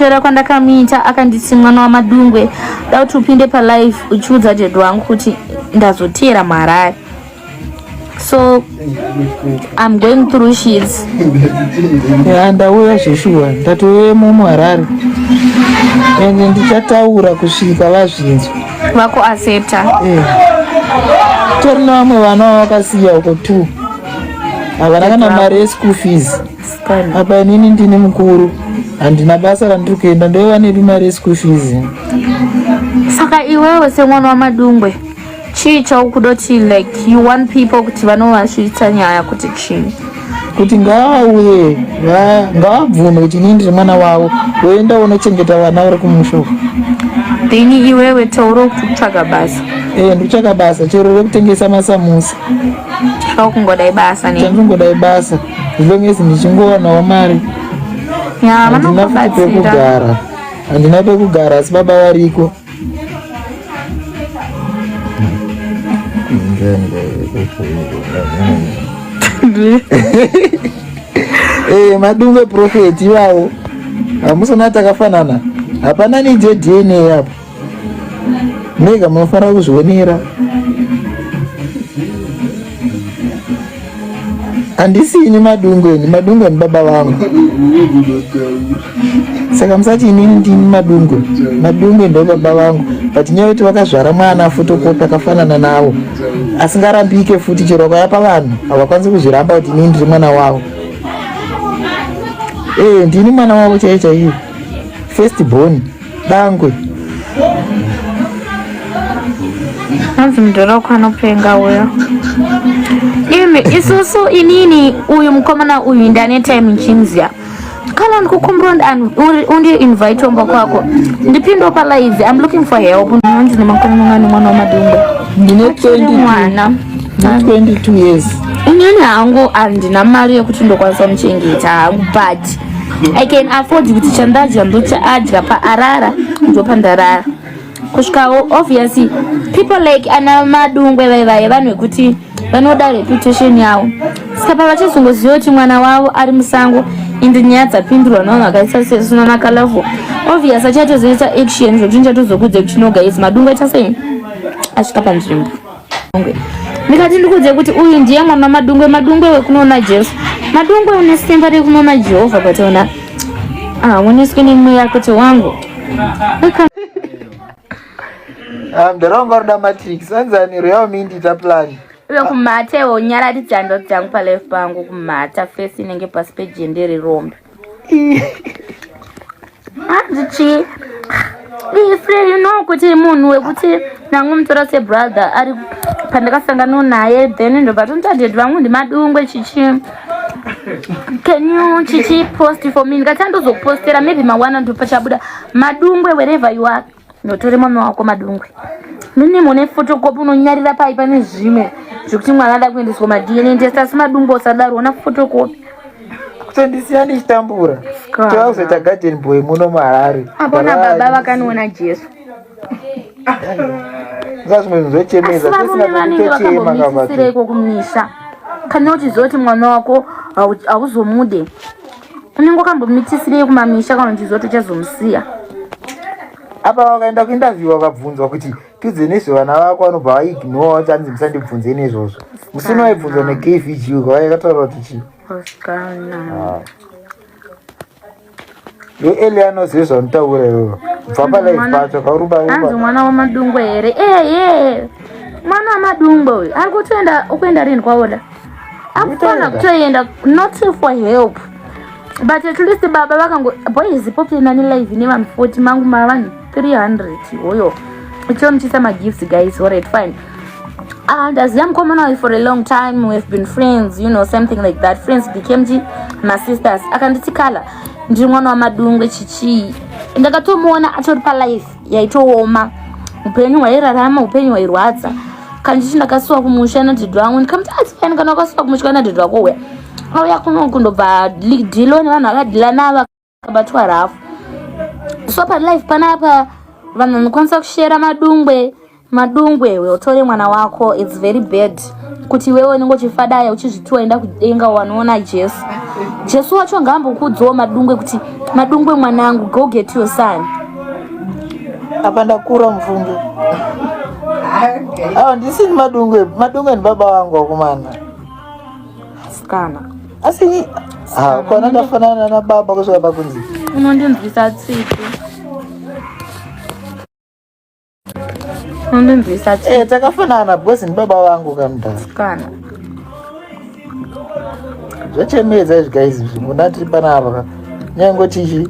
kupera kwandakamuita akanditi mwana wamadungwe da kuti upinde palife uchiudza dhedhi wangu kuti ndazotera marari. So I'm going through shit. Ndauya zveshuwa ndatoyemo muHarare ende ndichataura kusvika vazvinzwa vako accepta. Tori nevamwe vana vavakasiya uko 2 havana kana mari yeschool fees. Apa inini ndini mukuru handina basa randiri kuenda ndoiva nedu mari yeschool fees. Saka iwewe semwana wamadungwe chii chaukudoti like you want people kuti vanovasvitsa nyaya kuti chii kuti ngavauye ngavabvune kuti inini ndiri mwana wavo woenda unochengeta vana vari kumusha. Then iwewe tauro kutsvaga basa. Nditsvaga basa chero rekutengesa masamusa. Chakungodai basa ne. Chandingodai basa. Zvongezi ndichingowanawo mari. Vanokubatsira. Handina pekugara asi baba variko. Madungwe prophet ivavo hamusona takafanana. Hapana DNA apo. Mega munofanira kuzvionera. Handisini madungwe ni baba vangu. Saka musati inini ndini madungwe ndo baba vangu. But nyewe kuti vakazvara mwana fotokopi akafanana navo asingarambike futi chero vakayapa vanhu havakwanisi kuzviramba kuti inini ndiri mwana wavo. Ndini mwana wavo chaiye first born dangwe. Hanzi mudhorauko anopenga uyo. Isusu inini uyu mukomana uyu ndane time nchimziya. Kana ndikukumbura undi invite omba kwako. Ndipindo pa live. I'm looking for help. Nwanzi ni mwana wamadungwe. Ndine 22 years. Inyani hangu andina mari yokuti ndokwanisa muchengeta hangu but I can afford kuti chandaja ndocha adya pa arara ndopa ndarara. Kusvika obviously people like ana madungwe vai vanhu kuti vanoda reputation yavo. Saka pavachizongoziva kuti mwana wavo ari musango indi nyaya dzapindurwa navanhu vakaisa sesuna nakalafo obviously achatozoita action zvokuti ndichatozokudze kuti no guys madungwe tasei asvika panzvimbo. Ndikati ndikudze kuti uyu ndiye mwana madungwe wekunoona Jesu. Madungwe une simba rekunoona Jehovha pataona uneswe nemweya kuti wangu ndaronga ruda matrix anzaniro yavo mindita plan uyo kumata iwo nyararidza ndo dzangu palife pangu kumata fesi inenge pasi pejendere rombe handichi ifre you know kuti munhu wekuti nangu mutora sebrother ari pandakasangana naye then ndobatondadhedhi vangu ndimadungwe chichi can you chichi post for me ndikati andozokupostera maybe mawana ndopachabuda madungwe wherever you are ndotore mwana wako madungwe mine mune photocopy unonyarira pai pane zvimwe zvokuti mwana ada kuendeswa madna test asi madungwe usadaro una photocopy kutondisiya ndichitambura toauzoita garden boy muno muHarare apona baba vakaniona Jesu zvimwe zvizochemeza tochemaisireko kumisha kana uchizoti mwana wako hauzomude unenge wakambomitisirei kumamisha kana uchizoti uchazomusiya. Apa wakaenda kuinterview wakabvunzwa kuti tudze nezve vana vako vanobva vaignore kuti hanzi musandibvunze nezvozvo musina waibvunzwa neKVG wakataura kuti chii yo eli anozive zvanotaura iwowo bva palife pacho kaurumba hanzi mwana wamadungwe here mwana wamadungwe uyu ari kuenda rini kwaoda akufana kutoenda not for help but at least baba vakango boys popina ni live ne vanhu 40 mangu mavanhu 300 oyo ichomuchisa magifts guys. Alright, fine. And as I'm coming out for a long time, we've been friends, you know, something like that. Friends became my sisters. Akanditikala ndi mwana wa madungwe chichi ndakatomuona atori pa life yaitooma upenyu wairarama upenyu wairwadza kandichi ndakasuwa kumusha nadhedhi wangu ndikamti atiyani kana wakasuwa kumusha nadhedhi wako uya auya kuno kundobva dhilo nevanhu vakadhila nava kabatwa rafu so pa life panapa vanhu vanokwanisa kushera madungwe Madungwe wewe utore mwana wako, it's very bad. Kuti wewe ningochifadaya uchizvitua enda kudenga wanoona Jesu. Jesu wacho ngambo kudzoa Madungwe kuti Madungwe mwanangu, go get your son. Apa ndakura mfunge. Ndisi ni Madungwe ni baba wangu wakumana. Skana. Asi kona ndafanana na baba kusvika pakunzi. Unondinzwisa tsitsi. Unondinzwisa tsitsi. Takafanana because ni baba wangu kamda. Skana. Zvachemedza izvi guys, munati panapa. Nyango chichi.